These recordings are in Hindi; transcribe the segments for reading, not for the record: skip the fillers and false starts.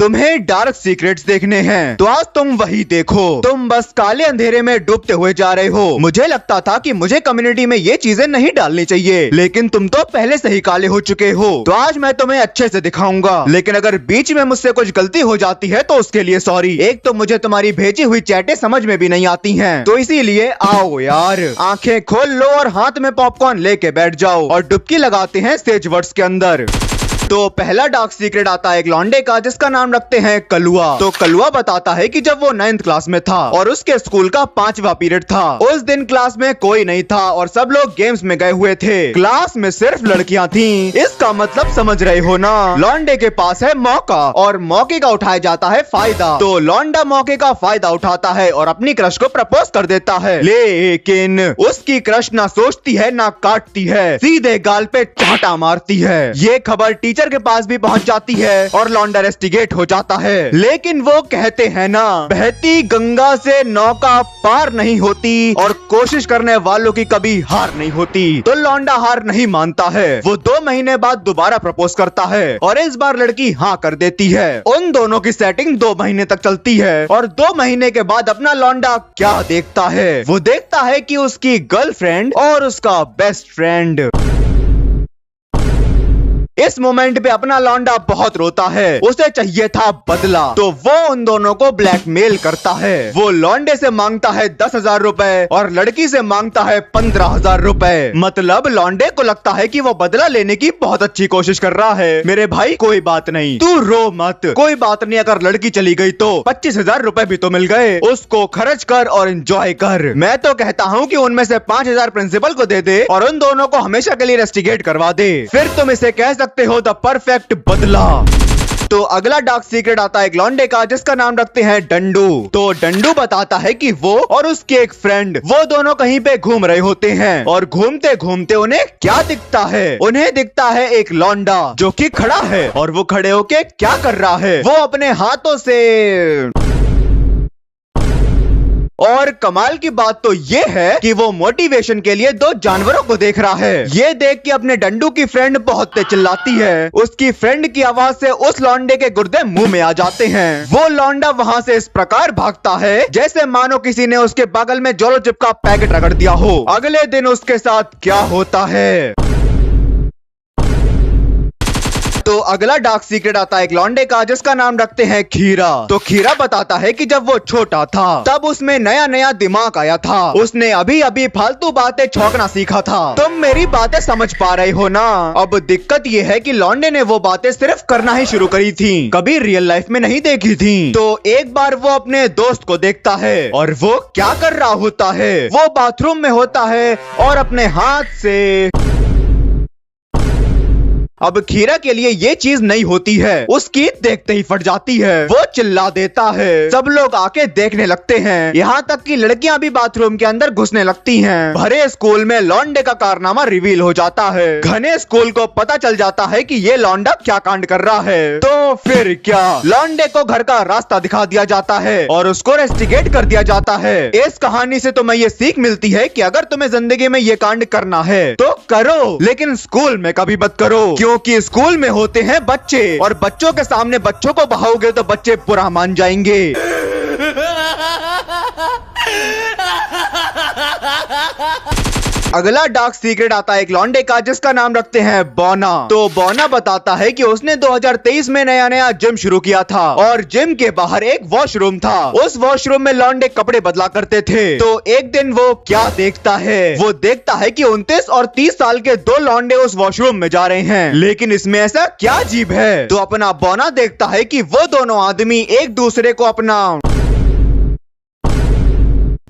तुम्हें डार्क सीक्रेट्स देखने हैं तो आज तुम वही देखो। तुम बस काले अंधेरे में डूबते हुए जा रहे हो। मुझे लगता था कि मुझे कम्युनिटी में ये चीजें नहीं डालनी चाहिए, लेकिन तुम तो पहले से ही काले हो चुके हो। तो आज मैं तुम्हें अच्छे से दिखाऊंगा, लेकिन अगर बीच में मुझसे कुछ गलती हो जाती है तो उसके लिए सॉरी। एक तो मुझे तुम्हारी भेजी हुई चैटें समझ में भी नहीं आती हैं, तो इसीलिए आओ यार, आंखें खोल लो और हाथ में पॉपकॉर्न लेके बैठ जाओ और डुबकी लगाते हैं सेज वर्ड्स के अंदर। तो पहला डार्क सीक्रेट आता है एक लौंडे का जिसका नाम रखते हैं कलुआ। तो कलुआ बताता है कि जब वो 9th क्लास में था और उसके स्कूल का 5वां पीरियड था, उस दिन क्लास में कोई नहीं था और सब लोग गेम्स में गए हुए थे। क्लास में सिर्फ लड़कियां थीं। इसका मतलब समझ रहे हो ना। लौंडे के पास है मौका और मौके का उठाया जाता है फायदा। तो लौंडा मौके का फायदा उठाता है और अपनी क्रश को प्रपोज कर देता है, लेकिन उसकी क्रश ना सोचती है ना काटती है, सीधे गाल पे चांटा मारती है। ये खबर टीचर के पास भी पहुंच जाती है और लौंडा रेस्टिगेट हो जाता है। लेकिन वो कहते हैं ना, बहती गंगा से नौका पार नहीं होती और कोशिश करने वालों की कभी हार नहीं होती। तो लौंडा हार नहीं मानता है। वो 2 महीने बाद दोबारा प्रपोज करता है और इस बार लड़की हाँ कर देती है। उन दोनों की सेटिंग 2 महीने तक चलती है और 2 महीने के बाद अपना लौंडा क्या देखता है? वो देखता है कि उसकी गर्लफ्रेंड और उसका बेस्ट फ्रेंड। इस मोमेंट पे अपना लौंडा बहुत रोता है। उसे चाहिए था बदला, तो वो उन दोनों को ब्लैकमेल करता है। वो लौंडे से मांगता है 10,000 रुपए और लड़की से मांगता है 15,000 रुपए। मतलब लौंडे को लगता है कि वो बदला लेने की बहुत अच्छी कोशिश कर रहा है। मेरे भाई कोई बात नहीं, तू रो मत, कोई बात नहीं, अगर लड़की चली गई तो 25,000 रुपए भी तो मिल गए, उसको खर्च कर और एंजॉय कर। मैं तो कहता हूँ कि उनमें से 5,000 प्रिंसिपल को दे दे और उन दोनों को हमेशा के लिए रेस्टिगेट करवा दे। फिर तुम इसे कह सकते हो द परफेक्ट बदला। तो अगला डार्क सीक्रेट आता है एक लौंडे का जिसका नाम रखते हैं डंडू। तो डंडू बताता है कि वो और उसके एक फ्रेंड वो दोनों कहीं पे घूम रहे होते हैं और घूमते घूमते उन्हें क्या दिखता है? उन्हें दिखता है एक लौंडा जो कि खड़ा है और वो खड़े होके क्या कर रहा है? वो अपने हाथों से। और कमाल की बात तो ये है कि वो मोटिवेशन के लिए 2 जानवरों को देख रहा है। ये देख के अपने डंडू की फ्रेंड बहुत तेज चिल्लाती है। उसकी फ्रेंड की आवाज से उस लौंडे के गुर्दे मुंह में आ जाते हैं। वो लौंडा वहां से इस प्रकार भागता है जैसे मानो किसी ने उसके बगल में जोलो चिप का पैकेट रगड़ दिया हो। अगले दिन उसके साथ क्या होता है? तो अगला डार्क सीक्रेट आता है एक लौंडे का जिसका नाम रखते हैं खीरा। तो खीरा बताता है कि जब वो छोटा था तब उसमें नया नया दिमाग आया था। उसने अभी अभी फालतू बातें छौंकना सीखा था। तुम मेरी बातें समझ पा रहे हो ना? अब दिक्कत ये है कि लौंडे ने वो बातें सिर्फ करना ही शुरू करी थी, कभी रियल लाइफ में नहीं देखी थी। तो एक बार वो अपने दोस्त को देखता है और वो क्या कर रहा होता है? वो बाथरूम में होता है और अपने हाथ से। अब खीरा के लिए ये चीज नहीं होती है, उसकी देखते ही फट जाती है। वो चिल्ला देता है, सब लोग आके देखने लगते हैं, यहाँ तक कि लड़कियां भी बाथरूम के अंदर घुसने लगती हैं। भरे स्कूल में लौंडे का कारनामा रिवील हो जाता है। घने स्कूल को पता चल जाता है कि ये लौंडा क्या कांड कर रहा है। तो फिर क्या, लौंडे को घर का रास्ता दिखा दिया जाता है और उसको रेस्टिगेट कर दिया जाता है। इस कहानी से तुम्हें ये सीख मिलती है कि अगर तुम्हें जिंदगी में ये कांड करना है तो करो, लेकिन स्कूल में कभी मत करो, क्योंकि स्कूल में होते हैं बच्चे और बच्चों के सामने बच्चों को बहाओगे तो बच्चे बुरा मान जाएंगे। अगला डार्क सीक्रेट आता है एक लौंडे का जिसका नाम रखते हैं बोना। तो बोना बताता है कि उसने 2023 में नया नया जिम शुरू किया था और जिम के बाहर एक वॉशरूम था। उस वॉशरूम में लौंडे कपड़े बदला करते थे। तो एक दिन वो क्या देखता है? वो देखता है कि 29 और 30 साल के 2 लौंडे उस वॉशरूम में जा रहे हैं, लेकिन इसमें ऐसा क्या अजीब है? तो अपना बोना देखता है कि वो दोनों आदमी एक दूसरे को अपना।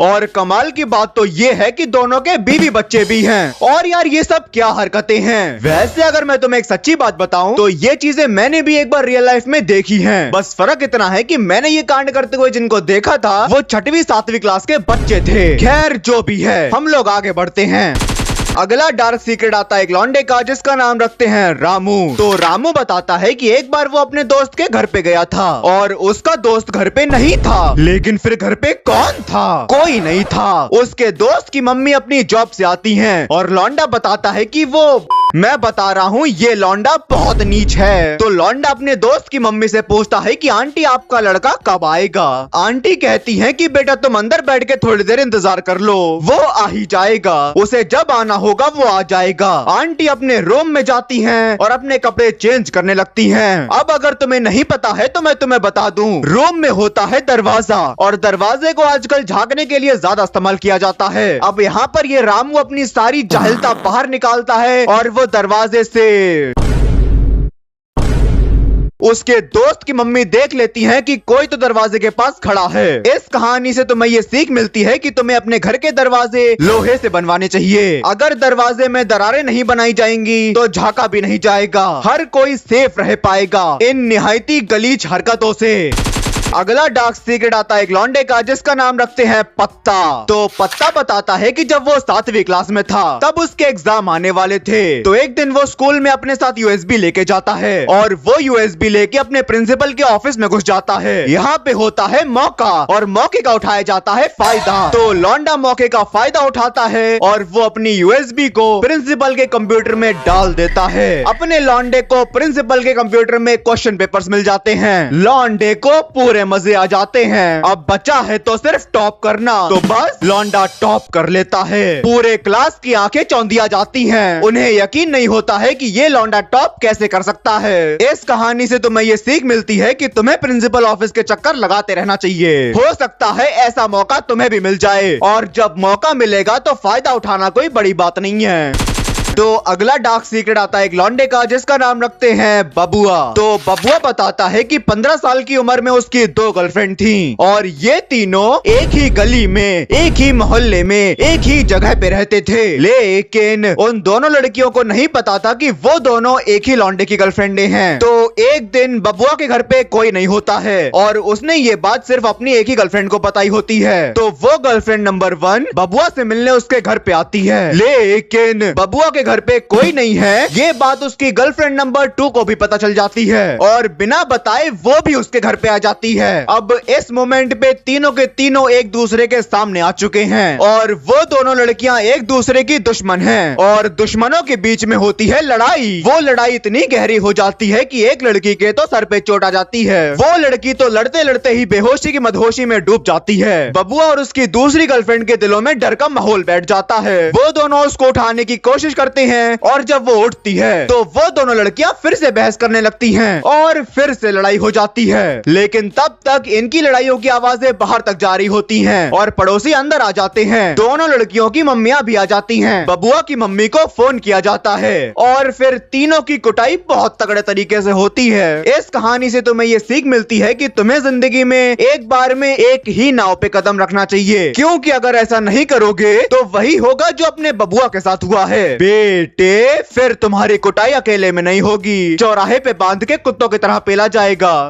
और कमाल की बात तो ये है कि दोनों के बीवी बच्चे भी हैं। और यार ये सब क्या हरकतें हैं? वैसे अगर मैं तुम्हें एक सच्ची बात बताऊं तो ये चीजें मैंने भी एक बार रियल लाइफ में देखी हैं। बस फर्क इतना है कि मैंने ये कांड करते हुए जिनको देखा था वो 6वीं 7वीं क्लास के बच्चे थे। खैर जो भी है, हम लोग आगे बढ़ते हैं। अगला डार्क सीक्रेट आता है एक लौंडे का जिसका नाम रखते हैं रामू। तो रामू बताता है कि एक बार वो अपने दोस्त के घर पे गया था और उसका दोस्त घर पे नहीं था, लेकिन फिर घर पे कौन था? कोई नहीं था। उसके दोस्त की मम्मी अपनी जॉब से आती हैं और लौंडा बताता है कि वो मैं बता रहा हूँ ये लौंडा बहुत नीच है। तो लौंडा अपने दोस्त की मम्मी से पूछता है कि आंटी आपका लड़का कब आएगा। आंटी कहती है कि बेटा तुम अंदर बैठ के थोड़ी देर इंतजार कर लो, वो आ ही जाएगा, उसे जब आना होगा वो आ जाएगा। आंटी अपने रूम में जाती हैं और अपने कपड़े चेंज करने लगती हैं। अब अगर तुम्हें नहीं पता है तो मैं तुम्हें बता दूं, रूम में होता है दरवाजा और दरवाजे को आजकल झांकने के लिए ज्यादा इस्तेमाल किया जाता है। अब यहाँ पर ये रामू अपनी सारी जाहिलता बाहर निकालता है और वो दरवाजे से उसके दोस्त की मम्मी देख लेती हैं कि कोई तो दरवाजे के पास खड़ा है। इस कहानी से तुम्हें ये सीख मिलती है कि तुम्हें अपने घर के दरवाजे लोहे से बनवाने चाहिए। अगर दरवाजे में दरारें नहीं बनाई जाएंगी तो झांका भी नहीं जाएगा, हर कोई सेफ रह पाएगा इन निहायती गलीज हरकतों से। अगला डार्क सीक्रेट आता है एक लौंडे का जिसका नाम रखते हैं पत्ता। तो पत्ता बताता है कि जब वो 7वीं क्लास में था तब उसके एग्जाम आने वाले थे। तो एक दिन वो स्कूल में अपने साथ यूएसबी लेके जाता है और वो यूएसबी लेके अपने प्रिंसिपल के ऑफिस में घुस जाता है। यहाँ पे होता है मौका और मौके का उठाया जाता है फायदा। तो लौंडा मौके का फायदा उठाता है और वो अपनी यूएसबी को प्रिंसिपल के कंप्यूटर में डाल देता है। अपने लौंडे को प्रिंसिपल के कंप्यूटर में क्वेश्चन पेपर्स मिल जाते हैं। लौंडे को पूरे मजे आ जाते हैं। अब बचा है तो सिर्फ टॉप करना। तो बस लौंडा टॉप कर लेता है। पूरे क्लास की आंखें चौंधिया जाती हैं। उन्हें यकीन नहीं होता है कि ये लौंडा टॉप कैसे कर सकता है। इस कहानी से तुम्हें ये सीख मिलती है कि तुम्हें प्रिंसिपल ऑफिस के चक्कर लगाते रहना चाहिए। हो सकता है ऐसा मौका तुम्हें भी मिल जाए और जब मौका मिलेगा तो फायदा उठाना कोई बड़ी बात नहीं है। तो अगला डार्क सीक्रेट आता है एक लौंडे का जिसका नाम रखते हैं बबुआ। तो बबुआ बताता है कि 15 साल की उम्र में उसकी 2 गर्लफ्रेंड थीं और ये तीनों एक ही गली में, एक ही मोहल्ले में, एक ही जगह पे रहते थे। लेकिन उन दोनों लड़कियों को नहीं पता था कि वो दोनों एक ही लौंडे की गर्लफ्रेंडें हैं। तो एक दिन बबुआ के घर पे कोई नहीं होता है और उसने ये बात सिर्फ अपनी एक ही गर्लफ्रेंड को पता ही होती है। तो वो गर्लफ्रेंड नंबर 1 बबुआ से मिलने उसके घर पे आती है। लेकिन बबुआ के घर पे कोई नहीं है, ये बात उसकी गर्लफ्रेंड नंबर 2 को भी पता चल जाती है और बिना बताए वो भी उसके घर पे आ जाती है। अब इस मोमेंट पे तीनों के तीनों एक दूसरे के सामने आ चुके हैं और वो दोनों लड़कियां एक दूसरे की दुश्मन हैं और दुश्मनों के बीच में होती है लड़ाई। वो लड़ाई इतनी गहरी हो जाती है कि एक लड़की के तो सर पे चोट आ जाती है। वो लड़की तो लड़ते लड़ते ही बेहोशी की मदहोशी में डूब जाती है। बबुआ और उसकी दूसरी गर्लफ्रेंड के दिलों में डर का माहौल बैठ जाता है। वो दोनों उसको उठाने की कोशिश करते हैं और जब वो उठती है तो वो दोनों लड़कियां फिर से बहस करने लगती हैं और फिर से लड़ाई हो जाती है। लेकिन तब तक इनकी लड़ाइयों की आवाजें बाहर तक जारी होती हैं और पड़ोसी अंदर आ जाते हैं। दोनों लड़कियों की मम्मियां भी आ जाती हैं। बबुआ की मम्मी को फोन किया जाता है और फिर तीनों की कुटाई बहुत तगड़े तरीके से होती है। इस कहानी से तुम्हें ये सीख मिलती है कि तुम्हें जिंदगी में एक बार में एक ही नाव पे कदम रखना चाहिए, क्योंकि अगर ऐसा नहीं करोगे तो वही होगा जो अपने बबुआ के साथ हुआ है। बेटे फिर तुम्हारी कुटाई अकेले में नहीं होगी, चौराहे पे बांध के कुत्तों की तरह पेला जाएगा।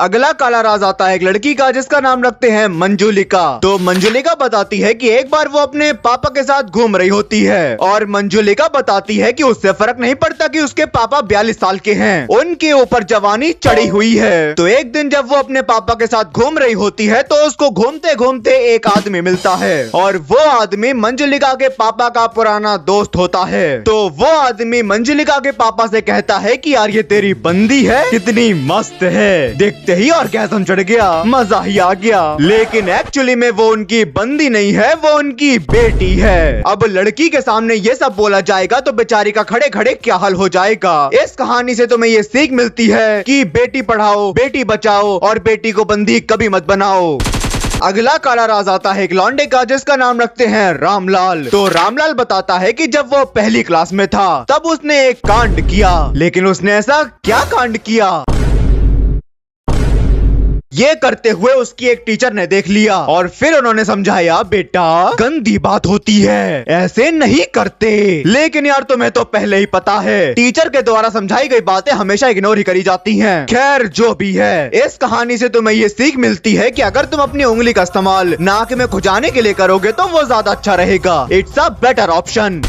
अगला काला राज आता है एक लड़की का जिसका नाम रखते हैं मंजुलिका। तो मंजुलिका बताती है कि एक बार वो अपने पापा के साथ घूम रही होती है और मंजुलिका बताती है कि उससे फर्क नहीं पड़ता कि उसके पापा 42 साल के हैं, उनके ऊपर जवानी चढ़ी हुई है। तो एक दिन जब वो अपने पापा के साथ घूम रही होती है तो उसको घूमते घूमते एक आदमी मिलता है और वो आदमी मंजुलिका के पापा का पुराना दोस्त होता है। तो वो आदमी मंजुलिका के पापा से कहता है कि यार ये तेरी बंदी है, कितनी मस्त है, देखते ही ऑर्गेज़म चढ़ गया, मजा ही आ गया। लेकिन एक्चुअली में वो उनकी बंदी नहीं है, वो उनकी बेटी है। अब लड़की के सामने ये सब बोला जाएगा तो बेचारी का खड़े खड़े क्या हाल हो जाएगा। इस कहानी से तुम्हें ये सीख मिलती है कि बेटी पढ़ाओ, बेटी बचाओ और बेटी को बंदी कभी मत बनाओ। अगला काला राज आता है एक लौंडे का जिसका नाम रखते हैं रामलाल। तो रामलाल बताता है कि जब वो पहली क्लास में था तब उसने एक कांड किया। लेकिन उसने ऐसा क्या कांड किया, ये करते हुए उसकी एक टीचर ने देख लिया और फिर उन्होंने समझाया, बेटा गंदी बात होती है, ऐसे नहीं करते। लेकिन यार तुम्हें तो पहले ही पता है, टीचर के द्वारा समझाई गई बातें हमेशा इग्नोर ही करी जाती हैं। खैर जो भी है, इस कहानी से तुम्हें ये सीख मिलती है कि अगर तुम अपनी उंगली का इस्तेमाल नाक में खुजाने के लिए करोगे तो वो ज्यादा अच्छा रहेगा। It's a better option.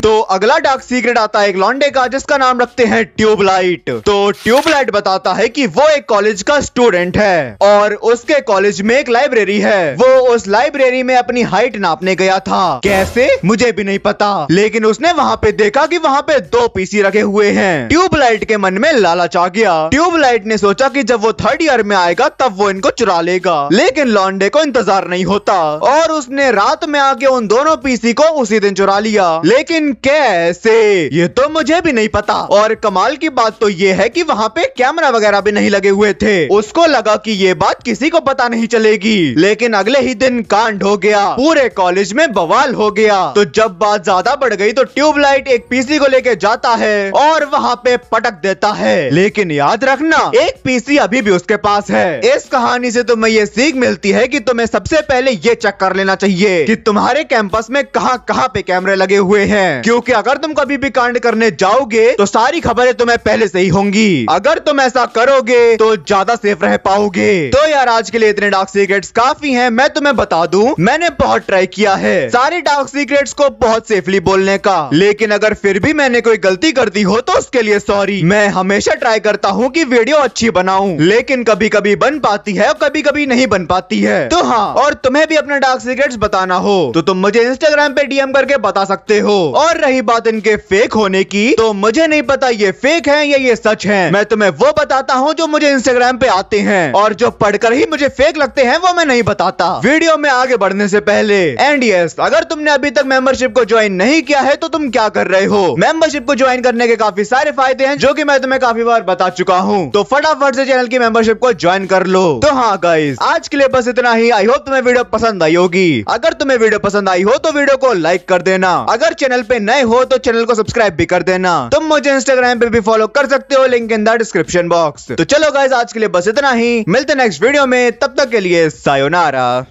तो अगला डार्क सीक्रेट आता है एक लौंडे का जिसका नाम रखते हैं ट्यूबलाइट। तो ट्यूबलाइट बताता है कि वो एक कॉलेज का स्टूडेंट है और उसके कॉलेज में एक लाइब्रेरी है। वो उस लाइब्रेरी में अपनी हाइट नापने गया था। कैसे मुझे भी नहीं पता, लेकिन उसने वहाँ पे देखा कि वहाँ पे 2 पीसी रखे हुए हैं। ट्यूबलाइट के मन में लालच आ गया। ट्यूबलाइट ने सोचा कि जब वो 3rd ईयर में आएगा तब वो इनको चुरा लेगा, लेकिन लौंडे को इंतजार नहीं होता और उसने रात में आके उन दोनों पीसी को उसी दिन चुरा लिया। लेकिन कैसे, ये तो मुझे भी नहीं पता। और कमाल की बात तो ये है कि वहाँ पे कैमरा वगैरह भी नहीं लगे हुए थे। उसको लगा कि ये बात किसी को पता नहीं चलेगी, लेकिन अगले ही दिन कांड हो गया। पूरे कॉलेज में बवाल हो गया। तो जब बात ज्यादा बढ़ गई तो ट्यूबलाइट एक पीसी को लेके जाता है और वहाँ पे पटक देता है। लेकिन याद रखना, एक पीसी अभी भी उसके पास है। इस कहानी से तुम्हें ये सीख मिलती है कि तुम्हें सबसे पहले ये चेक कर लेना चाहिए कि तुम्हारे कैंपस में कहाँ पे कैमरे लगे हुए हैं, क्योंकि अगर तुम कभी भी कांड करने जाओगे तो सारी खबरें तुम्हें पहले से ही होंगी। अगर तुम ऐसा करोगे तो ज्यादा सेफ रह पाओगे। तो यार आज के लिए इतने डार्क सीक्रेट्स काफी हैं। मैं तुम्हें बता दूं, मैंने बहुत ट्राई किया है सारे डार्क सीक्रेट्स को बहुत सेफली बोलने का, लेकिन अगर फिर भी मैंने कोई गलती कर दी हो तो उसके लिए सॉरी। मैं हमेशा ट्राई करता हूँ कि वीडियो अच्छी बनाऊं, लेकिन कभी कभी बन पाती है और कभी कभी नहीं बन पाती है। तो हाँ, और तुम्हें भी अपने डार्क सीक्रेट्स बताना हो तो तुम मुझे इंस्टाग्राम पे डीएम करके बता सकते हो। और रही बात इनके फेक होने की, तो मुझे नहीं पता ये फेक है या ये सच है। मैं तुम्हें वो बताता हूँ जो मुझे इंस्टाग्राम पे आते हैं, और जो पढ़कर ही मुझे फेक लगते हैं वो मैं नहीं बताता। वीडियो में आगे बढ़ने से पहले एंड यस, अगर तुमने अभी तक मेंबरशिप को ज्वाइन नहीं किया है तो तुम क्या कर रहे हो। मेंबरशिप को ज्वाइन करने के काफी सारे फायदे हैं जो कि मैं तुम्हें काफी बार बता चुका हूँ। तो फटाफट से चैनल की मेंबरशिप को ज्वाइन कर लो। तो हाँ गाइस, आज के लिए बस इतना ही। आई होप तुम्हें वीडियो पसंद आई होगी। अगर तुम्हें वीडियो पसंद आई हो तो वीडियो को लाइक कर देना। अगर चैनल पे नए हो तो चैनल को सब्सक्राइब भी कर देना। तुम मुझे इंस्टाग्राम पे भी फॉलो कर सकते हो, link in the description box. तो चलो गाइस, आज के लिए बस इतना ही। मिलते नेक्स्ट वीडियो में, तब तक के लिए सायोनारा।